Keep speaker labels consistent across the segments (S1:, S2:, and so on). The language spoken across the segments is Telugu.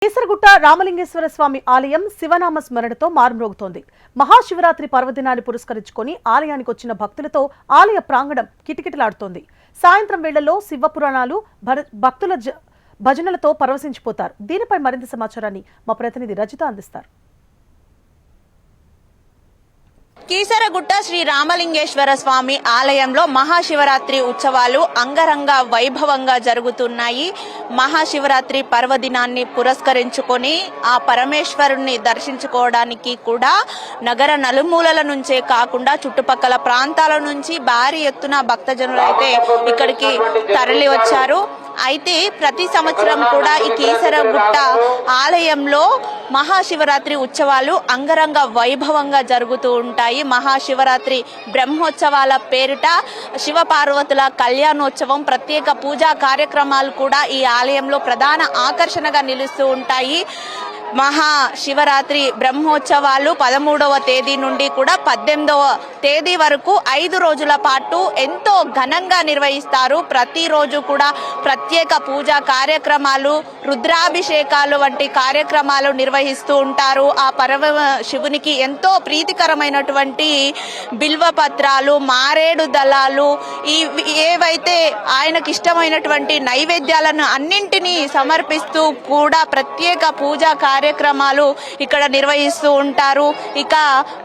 S1: కేసరగుట్ట రామలింగేశ్వర స్వామి ఆలయం శివనామ స్మరణతో మారుమ్రోగుతోంది. మహాశివరాత్రి పర్వదినాన్ని పురస్కరించుకొని ఆలయానికి వచ్చిన భక్తులతో ఆలయ ప్రాంగణం కిటకిటలాడుతోంది. సాయంత్రం వేళల్లో శివపురాణాలు, భక్తుల భజనలతో పరవశించిపోతారు. దీనిపై మరింత సమాచారాన్ని మా ప్రతినిధి రజిత అందిస్తారు.
S2: కీసరగుట్ట శ్రీ రామలింగేశ్వర స్వామి ఆలయంలో మహాశివరాత్రి ఉత్సవాలు అంగరంగ వైభవంగా జరుగుతున్నాయి. మహాశివరాత్రి పర్వదినాన్ని పురస్కరించుకొని ఆ పరమేశ్వరుణ్ణి దర్శించుకోవడానికి కూడా నగర నలుమూలల నుంచే కాకుండా చుట్టుపక్కల ప్రాంతాల నుంచి భారీ ఎత్తున భక్తజనులు అయితే ఇక్కడికి తరలి వచ్చారు. అయితే ప్రతి సంవత్సరం కూడా ఈ కీసరగుట్ట ఆలయంలో మహాశివరాత్రి ఉత్సవాలు అంగరంగ వైభవంగా జరుగుతూ ఉంటాయి. మహాశివరాత్రి బ్రహ్మోత్సవాల పేరిట శివపార్వతుల కళ్యాణోత్సవం, ప్రత్యేక పూజా కార్యక్రమాలు కూడా ఈ ఆలయంలో ప్రధాన ఆకర్షణగా నిలుస్తూ ఉంటాయి. మహాశివరాత్రి బ్రహ్మోత్సవాలు 13వ తేదీ నుండి కూడా 18వ తేదీ వరకు 5 రోజుల పాటు ఎంతో ఘనంగా నిర్వహిస్తారు. ప్రతిరోజు కూడా ప్రత్యేక పూజా కార్యక్రమాలు, రుద్రాభిషేకాలు వంటి కార్యక్రమాలు నిర్వహిస్తూ ఉంటారు. ఆ శివునికి ఎంతో ప్రీతికరమైనటువంటి బిల్వపత్రాలు, మారేడు దళాలు, ఏవైతే ఆయనకి ఇష్టమైనటువంటి నైవేద్యాలను అన్నింటినీ సమర్పిస్తూ కూడా ప్రత్యేక పూజా కార్యక్రమాలు ఇక్కడ నిర్వహిస్తూ ఉంటారు. ఇక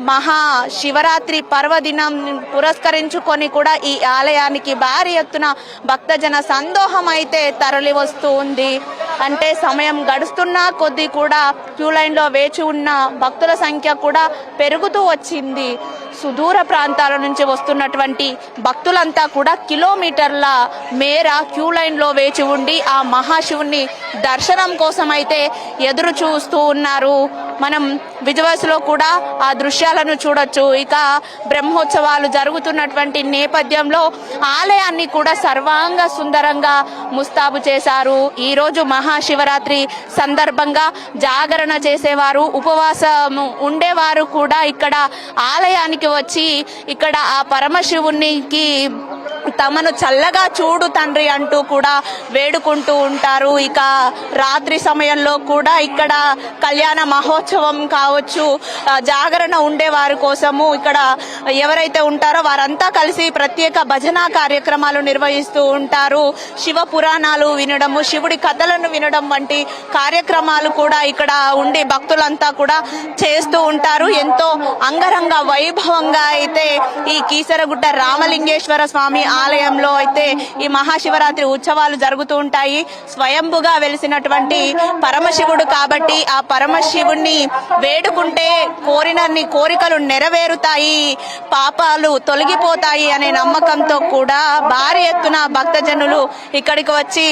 S2: మహాశివరాత్రి పర్వదినం పురస్కరించుకొని కూడా ఈ ఆలయానికి భారీ ఎత్తున భక్తజన సందోహం అయితే తరలి వస్తూ ఉంది. అంటే సమయం గడుస్తున్న కొద్దీ కూడా క్యూ లైన్లో వేచి ఉన్న భక్తుల సంఖ్య కూడా పెరుగుతూ వచ్చింది. సుదూర ప్రాంతాల నుంచి వస్తున్నటువంటి భక్తులంతా కూడా కిలోమీటర్ల మేర క్యూ లైన్లో వేచి ఉండి ఆ మహాశివుని దర్శనం కోసం అయితే ఎదురు చూస్తూ ఉన్నారు. మనం విజువల్స్లో కూడా ఆ దృశ్యాలను చూడొచ్చు. ఇక బ్రహ్మోత్సవాలు జరుగుతున్నటువంటి నేపథ్యంలో ఆలయాన్ని కూడా సర్వాంగ సుందరంగా ముస్తాబు చేశారు. ఈరోజు మహాశివరాత్రి సందర్భంగా జాగరణ చేసేవారు, ఉపవాసం ఉండేవారు కూడా ఇక్కడ ఆలయానికి వచ్చి ఇక్కడ ఆ పరమశివునికి తమను చల్లగా చూడు తండ్రి అంటూ కూడా వేడుకుంటూ ఉంటారు. ఇక రాత్రి సమయంలో కూడా ఇక్కడ కళ్యాణ మహోత్సవం కావచ్చు, జాగరణ ఉండే వారి కోసము ఇక్కడ ఎవరైతే ఉంటారో వారంతా కలిసి ప్రత్యేక భజన కార్యక్రమాలు నిర్వహిస్తూ ఉంటారు. శివ పురాణాలు వినడము, శివుడి కథలను వినడం వంటి కార్యక్రమాలు కూడా ఇక్కడ ఉండి భక్తులంతా కూడా చేస్తూ ఉంటారు. ఎంతో అంగరంగ వైభవంగా అయితే ఈ కీసరగుట్ట రామలింగేశ్వర స్వామి ఆలయంలో అయితే ఈ మహాశివరాత్రి ఉత్సవాలు జరుగుతూ ఉంటాయి. స్వయంభుగా వెలిసినటువంటి పరమశివుడు కాబట్టి ఆ పరమశివుణ్ణి వేడుకుంటే కోరినన్ని కోరికలు నెరవేరుతాయి, పాపాలు తొలగిపోతాయి అనే నమ్మకంతో కూడా భారీ ఎత్తున భక్తజనులు ఇక్కడికి వచ్చి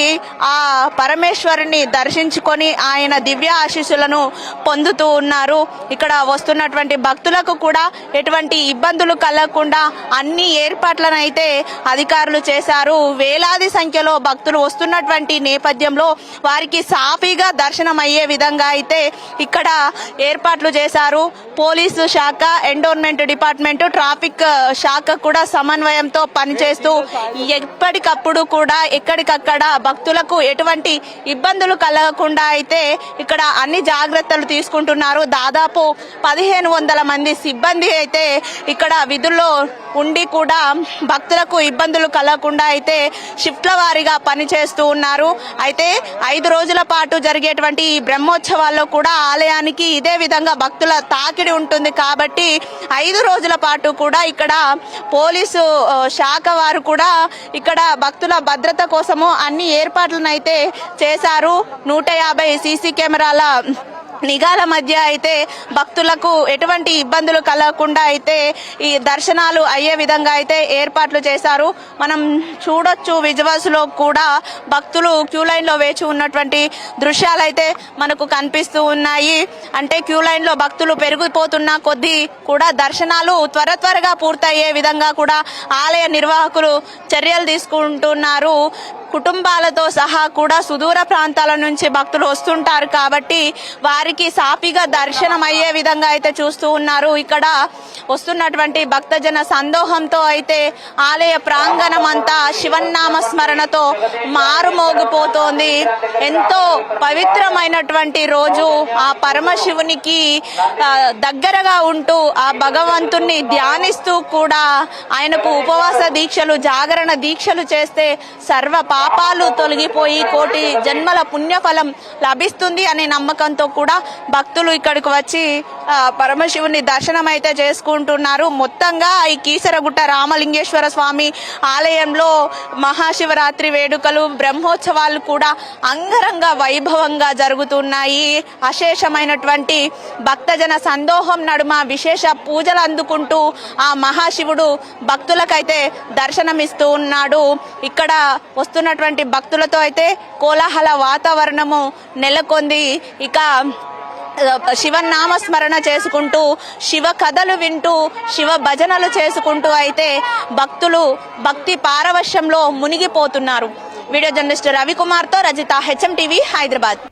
S2: ఆ పరమేశ్వరుని దర్శించుకొని ఆయన దివ్య ఆశీస్సులను పొందుతూ ఉన్నారు. ఇక్కడ వస్తున్నటువంటి భక్తులకు కూడా ఎటువంటి ఇబ్బందులు కలగకుండా అన్ని ఏర్పాట్లను అయితే అధికారులు చేశారు. వేలాది సంఖ్యలో భక్తులు వస్తున్నటువంటి నేపథ్యంలో వారికి సాఫీగా దర్శనం అయ్యే విధంగా అయితే ఇక్కడ ఏర్పాట్లు చేశారు. పోలీసు శాఖ, ఎండోన్మెంట్ డిపార్ట్మెంట్, ట్రాఫిక్ శాఖ కూడా సమన్వయంతో పనిచేస్తూ ఎప్పటికప్పుడు కూడా ఎక్కడికక్కడ భక్తులకు ఎటువంటి ఇబ్బందులు కలగకుండా అయితే ఇక్కడ అన్ని జాగ్రత్తలు తీసుకుంటున్నారు. దాదాపు 1500 మంది సిబ్బంది అయితే ఇక్కడ విధుల్లో ఉండి కూడా భక్తులకు ఇబ్బందులు కలగకుండా అయితే షిఫ్ట్ల వారీగా పనిచేస్తూ ఉన్నారు. అయితే 5 రోజుల పాటు జరిగేటువంటి ఈ బ్రహ్మోత్సవాల్లో కూడా ఆలయానికి ఇదే విధంగా భక్తుల తాకిడి ఉంటుంది కాబట్టి 5 రోజుల పాటు కూడా ఇక్కడ పోలీసు శాఖ వారు కూడా ఇక్కడ భక్తుల భద్రత కోసము అన్ని ఏర్పాట్లను అయితే చేశారు. 150 సీసీ కెమెరాల నిఘాల మధ్య అయితే భక్తులకు ఎటువంటి ఇబ్బందులు కలగకుండా అయితే ఈ దర్శనాలు అయ్యే విధంగా అయితే ఏర్పాట్లు చేశారు. మనం చూడొచ్చు విజువల్స్ లో కూడా భక్తులు క్యూ లైన్ లో వేచి ఉన్నటువంటి దృశ్యాలు అయితే మనకు కనిపిస్తూ ఉన్నాయి. అంటే క్యూ లైన్ లో భక్తులు పెరిగిపోతున్న కొద్దీ కూడా దర్శనాలు త్వరగా పూర్తయ్యే విధంగా కూడా ఆలయ నిర్వాహకులు చర్యలు తీసుకుంటున్నారు. కుటుంబాలతో సహా కూడా సుదూర ప్రాంతాల నుంచి భక్తులు వస్తుంటారు కాబట్టి వారికి సాఫీగా దర్శనం అయ్యే విధంగా అయితే చూస్తూ ఉన్నారు. ఇక్కడ వస్తున్నటువంటి భక్తజన సందోహంతో అయితే ఆలయ ప్రాంగణం అంతా శివనామ స్మరణతో మారుమోగిపోతోంది. ఎంతో పవిత్రమైనటువంటి రోజు ఆ పరమశివునికి దగ్గరగా ఉంటూ ఆ భగవంతుణ్ణి ధ్యానిస్తూ కూడా ఆయనకు ఉపవాస దీక్షలు జాగరణ దీక్షలు చేస్తే సర్వ పాపాలు తొలగిపోయి కోటి జన్మల పుణ్యఫలం లభిస్తుంది అనే నమ్మకంతో కూడా భక్తులు ఇక్కడికి వచ్చి పరమశివుని దర్శనం అయితే చేసుకుంటున్నారు. మొత్తంగా ఈ కీసరగుట్ట రామలింగేశ్వర స్వామి ఆలయంలో మహాశివరాత్రి వేడుకలు బ్రహ్మోత్సవాలు కూడా అంగరంగ వైభవంగా జరుగుతున్నాయి. అశేషమైనటువంటి భక్తజన సందోహం నడుమ విశేష పూజలు అందుకుంటూ ఆ మహాశివుడు భక్తులకైతే దర్శనమిస్తూ ఉన్నాడు. ఇక్కడ వస్తున్నటువంటి భక్తులతో అయితే కోలాహల వాతావరణము నెలకొంది. ఇక శివనామ స్మరణ చేసుకుంటూ శివ కథలు వింటూ శివ భజనలు చేసుకుంటూ అయితే భక్తులు భక్తి పారవశ్యంలో మునిగిపోతున్నారు. వీడియో జర్నలిస్ట్ రవికుమార్తో రజిత, హెచ్ఎం టీవీ, హైదరాబాద్.